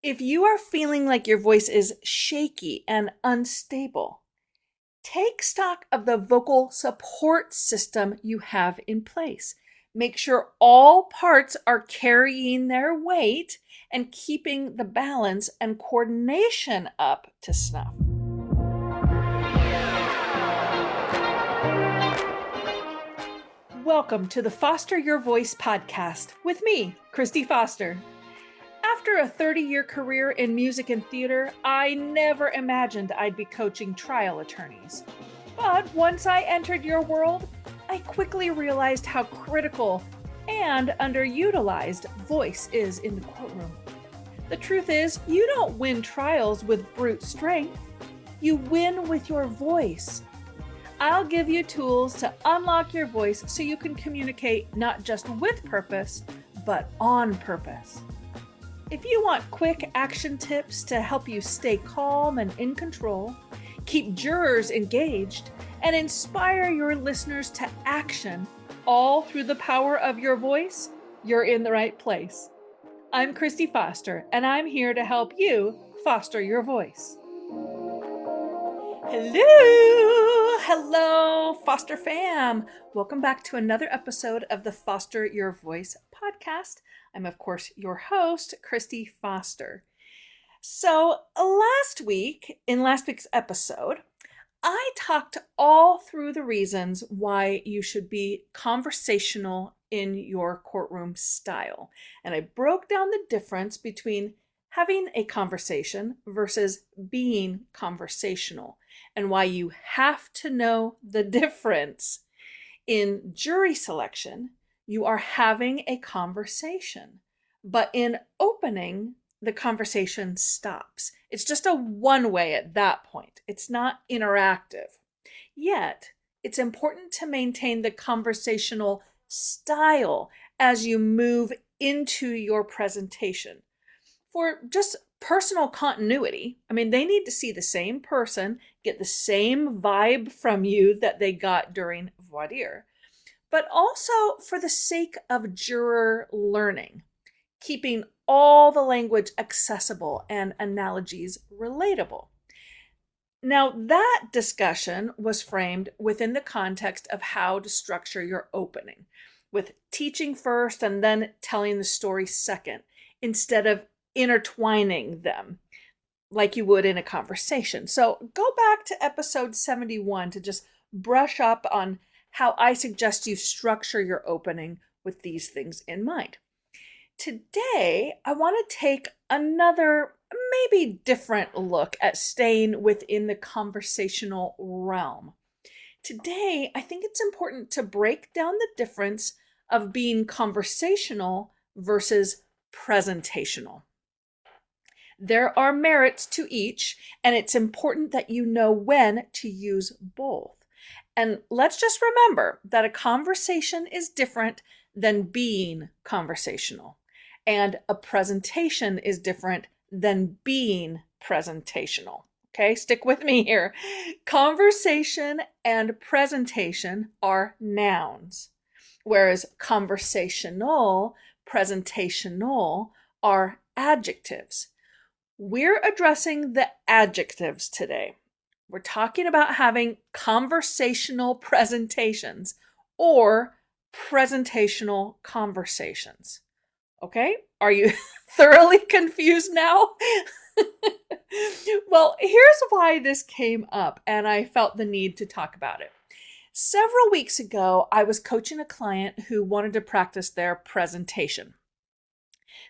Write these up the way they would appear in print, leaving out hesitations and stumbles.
If you are feeling like your voice is shaky and unstable, take stock of the vocal support system you have in place. Make sure all parts are carrying their weight and keeping the balance and coordination up to snuff. Welcome to the Foster Your Voice podcast with me, Kristi Foster. After a 30-year career in music and theater, I never imagined I'd be coaching trial attorneys. But once I entered your world, I quickly realized how critical and underutilized voice is in the courtroom. The truth is, you don't win trials with brute strength. You win with your voice. I'll give you tools to unlock your voice so you can communicate not just with purpose, but on purpose. If you want quick action tips to help you stay calm and in control, keep jurors engaged, and inspire your listeners to action, all through the power of your voice, you're in the right place. I'm Kristi Foster, and I'm here to help you foster your voice. Hello, Foster fam. Welcome back to another episode of the Foster Your Voice podcast. I'm, of course, your host, Kristi Foster. So in last week's episode, I talked all through the reasons why you should be conversational in your courtroom style. And I broke down the difference between having a conversation versus being conversational, and why you have to know the difference. In jury selection, you are having a conversation, but in opening, the conversation stops. It's just a one-way at that point. It's not interactive. Yet, it's important to maintain the conversational style as you move into your presentation. For just personal continuity, they need to see the same person, get the same vibe from you that they got during voir dire, but also for the sake of juror learning, keeping all the language accessible and analogies relatable. Now, that discussion was framed within the context of how to structure your opening, with teaching first and then telling the story second, instead of intertwining them like you would in a conversation. So go back to episode 71 to just brush up on how I suggest you structure your opening with these things in mind. Today, I want to take another, maybe different look at staying within the conversational realm. Today, I think it's important to break down the difference of being conversational versus presentational. There are merits to each, and it's important that you know when to use both. And let's just remember that a conversation is different than being conversational, and a presentation is different than being presentational. Okay, stick with me here. Conversation and presentation are nouns, whereas conversational, presentational are adjectives. We're addressing the adjectives today. We're talking about having conversational presentations or presentational conversations. Okay? Are you thoroughly confused now? Well, here's why this came up, and I felt the need to talk about it. Several weeks ago, I was coaching a client who wanted to practice their presentation.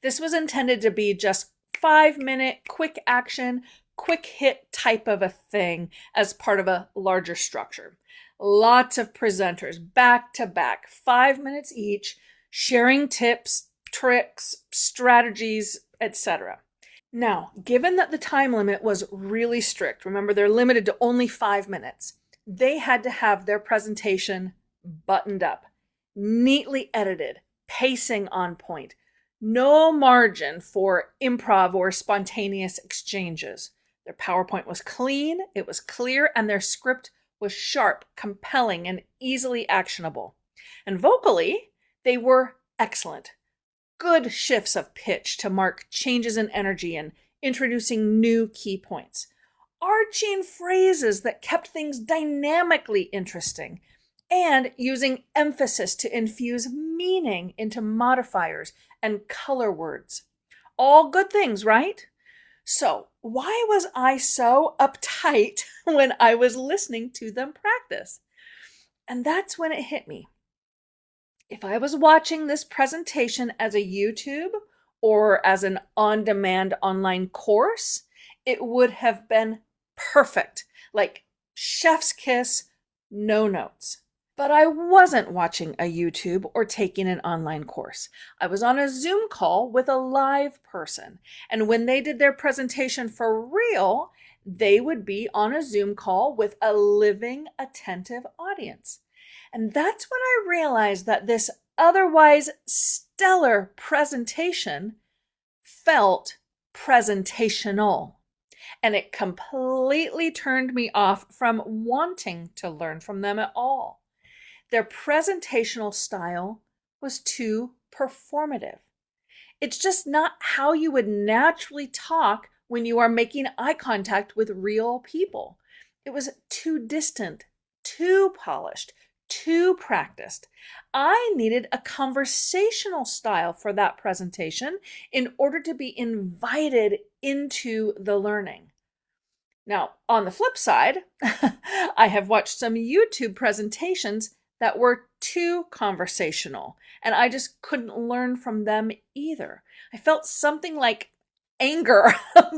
This was intended to be just 5-minute quick action, quick hit type of a thing as part of a larger structure. Lots of presenters back to back, 5 minutes each, sharing tips, tricks, strategies, etc. Now, given that the time limit was really strict, remember they're limited to only 5 minutes, they had to have their presentation buttoned up, neatly edited, pacing on point, no margin for improv or spontaneous exchanges. Their PowerPoint was clean, it was clear, and their script was sharp, compelling, and easily actionable. And vocally, they were excellent. good shifts of pitch to mark changes in energy and introducing new key points, arching phrases that kept things dynamically interesting, and using emphasis to infuse meaning into modifiers and color words. All good things, right? So, why was I so uptight when I was listening to them practice? And that's when it hit me. If I was watching this presentation as a YouTube or as an on-demand online course, it would have been perfect, like chef's kiss, no notes. But I wasn't watching a YouTube or taking an online course. I was on a Zoom call with a live person. And when they did their presentation for real, they would be on a Zoom call with a living, attentive audience. And that's when I realized that this otherwise stellar presentation felt presentational. And it completely turned me off from wanting to learn from them at all. Their presentational style was too performative. It's just not how you would naturally talk when you are making eye contact with real people. It was too distant, too polished, too practiced. I needed a conversational style for that presentation in order to be invited into the learning. Now, on the flip side, I have watched some YouTube presentations that were too conversational, and I just couldn't learn from them either. I felt something like anger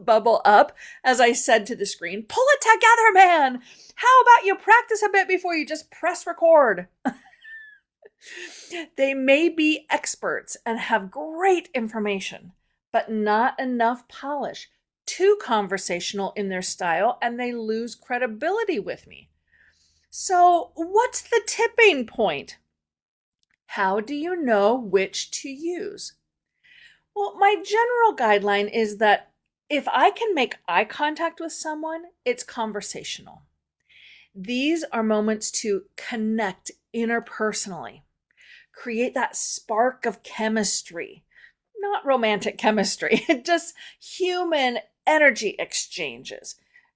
bubble up as I said to the screen, "Pull it together, man! How about you practice a bit before you just press record?" They may be experts and have great information, but not enough polish, too conversational in their style, and they lose credibility with me. So, what's the tipping point? How do you know which to use? Well, my general guideline is that if I can make eye contact with someone, it's conversational. These are moments to connect interpersonally, create that spark of chemistry, not romantic chemistry, just human energy exchanges.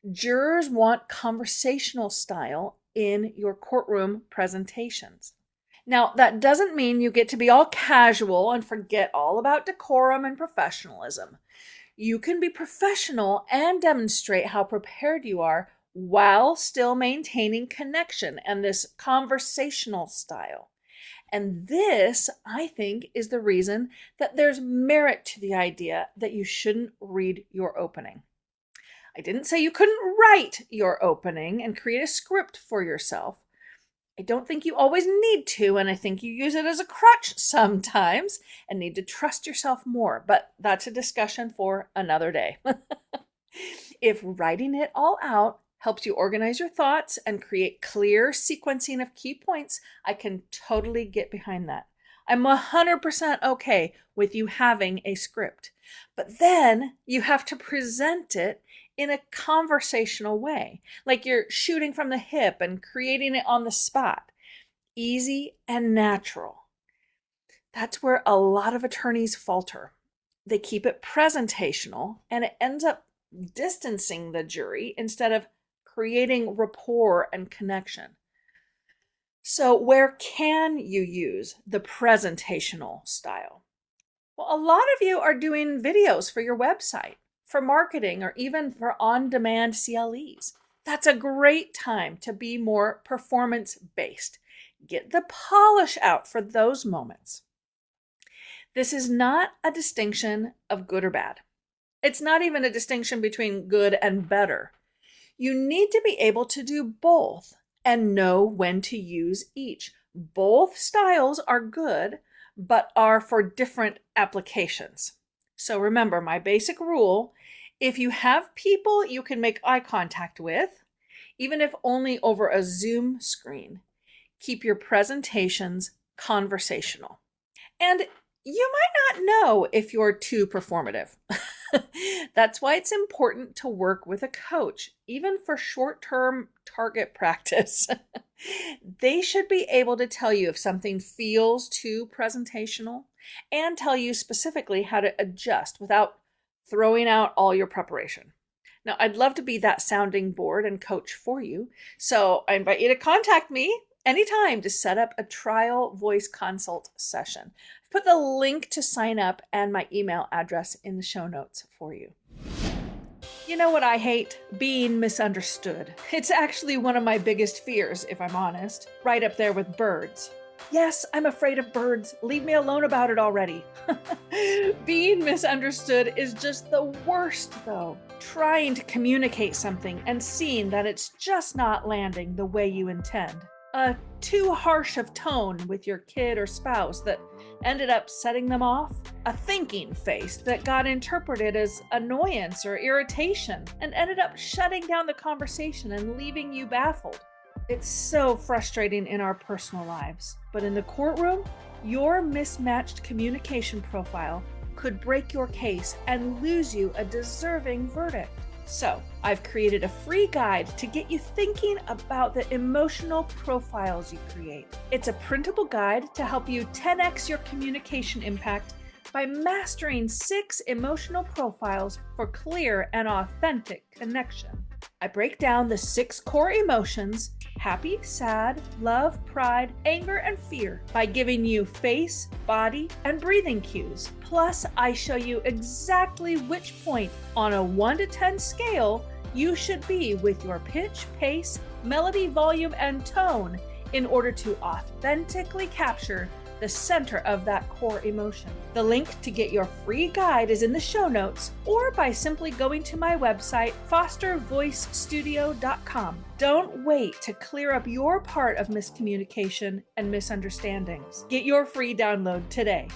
Jurors want conversational style in your courtroom presentations. Now, that doesn't mean you get to be all casual and forget all about decorum and professionalism. You can be professional and demonstrate how prepared you are while still maintaining connection and this conversational style. And this, I think, is the reason that there's merit to the idea that you shouldn't read your opening. I didn't say you couldn't write your opening and create a script for yourself. I don't think you always need to, and I think you use it as a crutch sometimes and need to trust yourself more, but that's a discussion for another day. If writing it all out helps you organize your thoughts and create clear sequencing of key points, I can totally get behind that. I'm 100% okay with you having a script, but then you have to present it in a conversational way, like you're shooting from the hip and creating it on the spot. Easy and natural. That's where a lot of attorneys falter. They keep it presentational, and it ends up distancing the jury instead of creating rapport and connection. So where can you use the presentational style? Well, a lot of you are doing videos for your website, for marketing, or even for on-demand CLEs. That's a great time to be more performance-based. Get the polish out for those moments. This is not a distinction of good or bad. It's not even a distinction between good and better. You need to be able to do both and know when to use each. Both styles are good, but are for different applications. So remember my basic rule: if you have people you can make eye contact with, even if only over a Zoom screen, keep your presentations conversational. And you might not know if you're too performative. That's why it's important to work with a coach, even for short-term target practice. They should be able to tell you if something feels too presentational and tell you specifically how to adjust without throwing out all your preparation. Now, I'd love to be that sounding board and coach for you, so I invite you to contact me anytime to set up a trial voice consult session. I've put the link to sign up and my email address in the show notes for you. You know what I hate? Being misunderstood. It's actually one of my biggest fears, if I'm honest, right up there with birds. Yes, I'm afraid of birds. Leave me alone about it already. Being misunderstood is just the worst, though. Trying to communicate something and seeing that it's just not landing the way you intend. A too harsh of tone with your kid or spouse that ended up setting them off. A thinking face that got interpreted as annoyance or irritation and ended up shutting down the conversation and leaving you baffled. It's so frustrating in our personal lives, but in the courtroom, your mismatched communication profile could break your case and lose you a deserving verdict. So, I've created a free guide to get you thinking about the emotional profiles you create. It's a printable guide to help you 10x your communication impact by mastering 6 emotional profiles for clear and authentic connection. I break down the 6 core emotions: happy, sad, love, pride, anger, and fear by giving you face, body, and breathing cues. Plus, I show you exactly which point on a 1 to 10 scale you should be with your pitch, pace, melody, volume, and tone in order to authentically capture the center of that core emotion. The link to get your free guide is in the show notes or by simply going to my website, fostervoicestudio.com. Don't wait to clear up your part of miscommunication and misunderstandings. Get your free download today.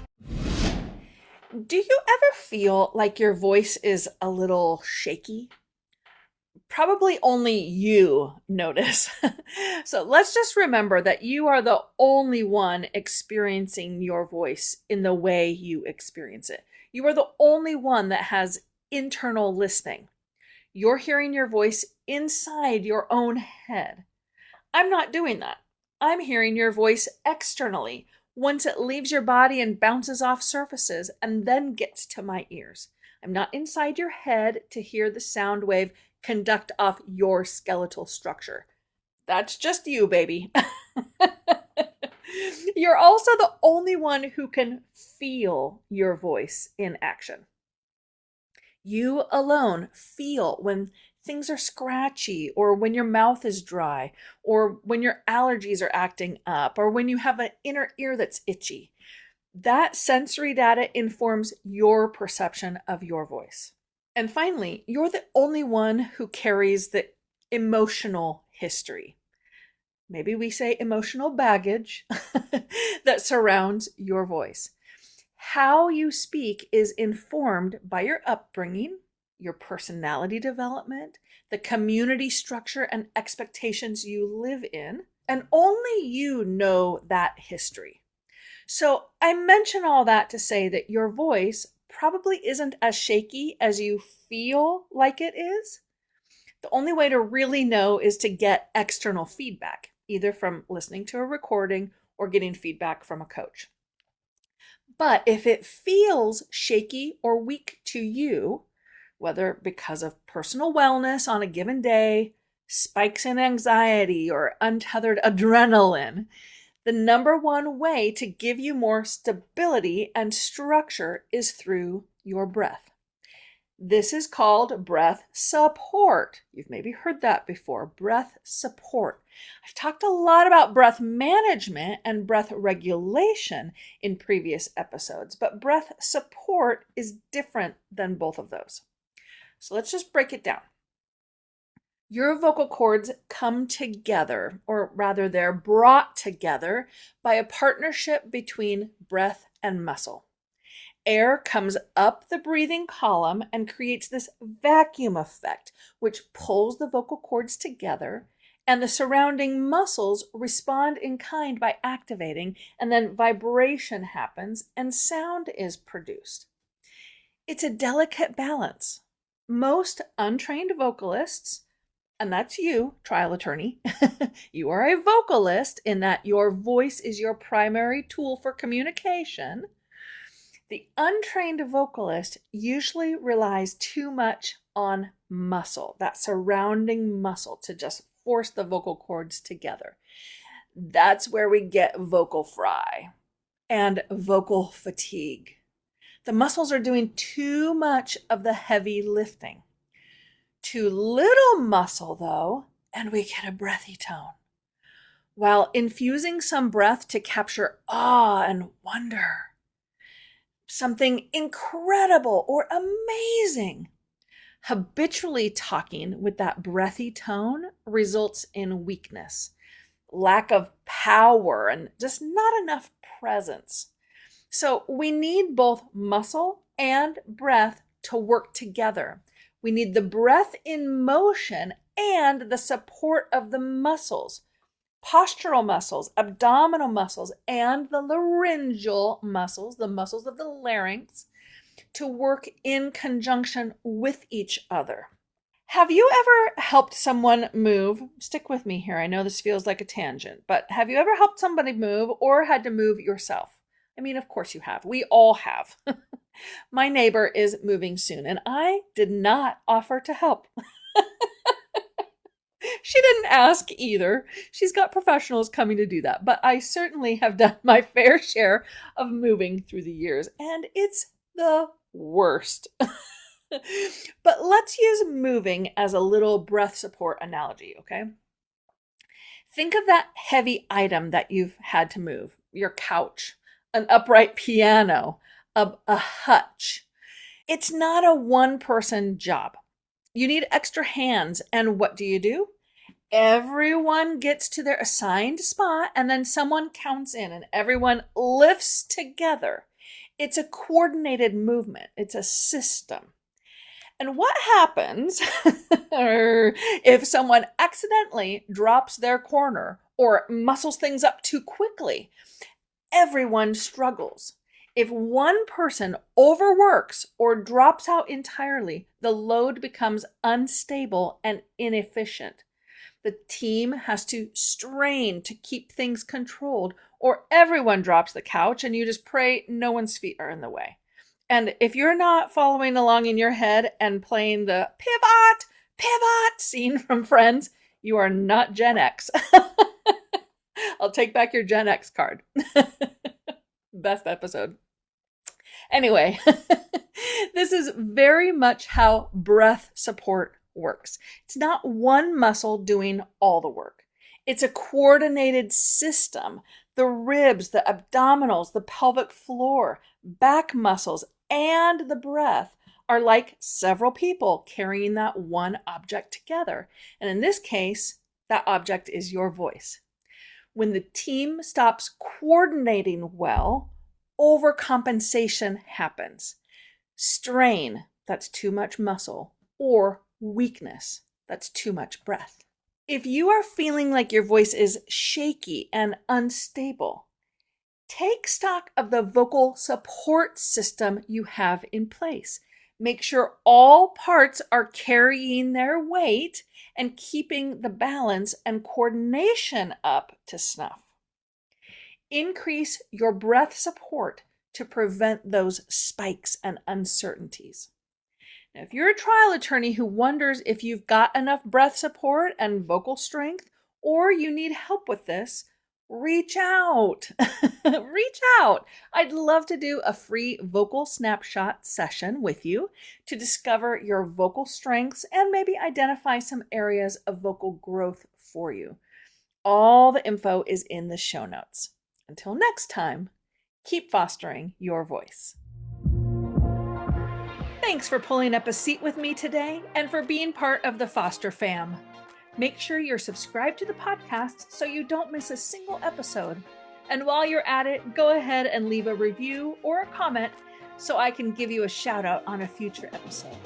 Do you ever feel like your voice is a little shaky? Probably only you notice. So let's just remember that you are the only one experiencing your voice in the way you experience it. You are the only one that has internal listening. You're hearing your voice inside your own head. I'm not doing that. I'm hearing your voice externally once it leaves your body and bounces off surfaces and then gets to my ears. I'm not inside your head to hear the sound wave conduct off your skeletal structure. That's just you, baby. You're also the only one who can feel your voice in action. You alone feel when things are scratchy, or when your mouth is dry, or when your allergies are acting up, or when you have an inner ear that's itchy. That sensory data informs your perception of your voice. And finally, you're the only one who carries the emotional history. Maybe we say emotional baggage that surrounds your voice. How you speak is informed by your upbringing, your personality development, the community structure and expectations you live in, and only you know that history. So I mention all that to say that your voice probably isn't as shaky as you feel like it is. The only way to really know is to get external feedback, either from listening to a recording or getting feedback from a coach. But if it feels shaky or weak to you, whether because of personal wellness on a given day, spikes in anxiety, or untethered adrenaline, the number one way to give you more stability and structure is through your breath. This is called breath support. You've maybe heard that before, breath support. I've talked a lot about breath management and breath regulation in previous episodes, but breath support is different than both of those. So let's just break it down. Your vocal cords come together, or rather they're brought together by a partnership between breath and muscle. Air comes up the breathing column and creates this vacuum effect, which pulls the vocal cords together, and the surrounding muscles respond in kind by activating, and then vibration happens and sound is produced. It's a delicate balance. Most untrained vocalists, and that's you, trial attorney, you are a vocalist in that your voice is your primary tool for communication. The untrained vocalist usually relies too much on muscle, that surrounding muscle, to just force the vocal cords together. That's where we get vocal fry and vocal fatigue. The muscles are doing too much of the heavy lifting. Too little muscle, though, and we get a breathy tone. While infusing some breath to capture awe and wonder, something incredible or amazing. Habitually talking with that breathy tone results in weakness, lack of power, and just not enough presence. So we need both muscle and breath to work together. We need the breath in motion and the support of the muscles, postural muscles, abdominal muscles, and the laryngeal muscles, the muscles of the larynx, to work in conjunction with each other. Have you ever helped someone move? Stick with me here. I know this feels like a tangent, but have you ever helped somebody move or had to move yourself? I mean, of course you have. We all have. My neighbor is moving soon, and I did not offer to help. She didn't ask either. She's got professionals coming to do that, but I certainly have done my fair share of moving through the years, and it's the worst. But let's use moving as a little breath support analogy, okay? Think of that heavy item that you've had to move, your couch, an upright piano, a hutch. It's not a one-person job. You need extra hands, and what do? Everyone gets to their assigned spot, and then someone counts in, and everyone lifts together. It's a coordinated movement. It's a system. And what happens if someone accidentally drops their corner or muscles things up too quickly? Everyone struggles. If one person overworks or drops out entirely, the load becomes unstable and inefficient. The team has to strain to keep things controlled, or everyone drops the couch and you just pray no one's feet are in the way. And if you're not following along in your head and playing the pivot scene from Friends, you are not Gen X. I'll take back your Gen X card. Best episode. Anyway, this is very much how breath support works. It's not one muscle doing all the work. It's a coordinated system. The ribs, the abdominals, the pelvic floor, back muscles, and the breath are like several people carrying that one object together. And in this case, that object is your voice. When the team stops coordinating well, overcompensation happens. Strain, that's too much muscle, or weakness, that's too much breath. If you are feeling like your voice is shaky and unstable, take stock of the vocal support system you have in place. Make sure all parts are carrying their weight and keeping the balance and coordination up to snuff. Increase your breath support to prevent those spikes and uncertainties. Now, if you're a trial attorney who wonders if you've got enough breath support and vocal strength, or you need help with this, reach out. Reach out. I'd love to do a free vocal snapshot session with you to discover your vocal strengths and maybe identify some areas of vocal growth for you. All the info is in the show notes. Until next time, keep fostering your voice. Thanks for pulling up a seat with me today and for being part of the Foster fam. Make sure you're subscribed to the podcast so you don't miss a single episode. And while you're at it, go ahead and leave a review or a comment so I can give you a shout out on a future episode.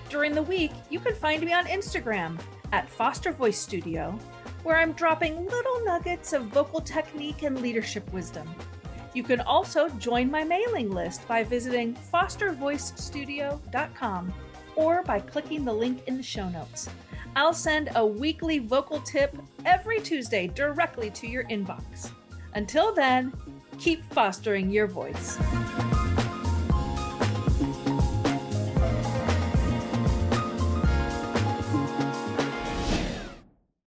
During the week, you can find me on Instagram at Foster Voice Studio, where I'm dropping little nuggets of vocal technique and leadership wisdom. You can also join my mailing list by visiting fostervoicestudio.com or by clicking the link in the show notes. I'll send a weekly vocal tip every Tuesday directly to your inbox. Until then, keep fostering your voice.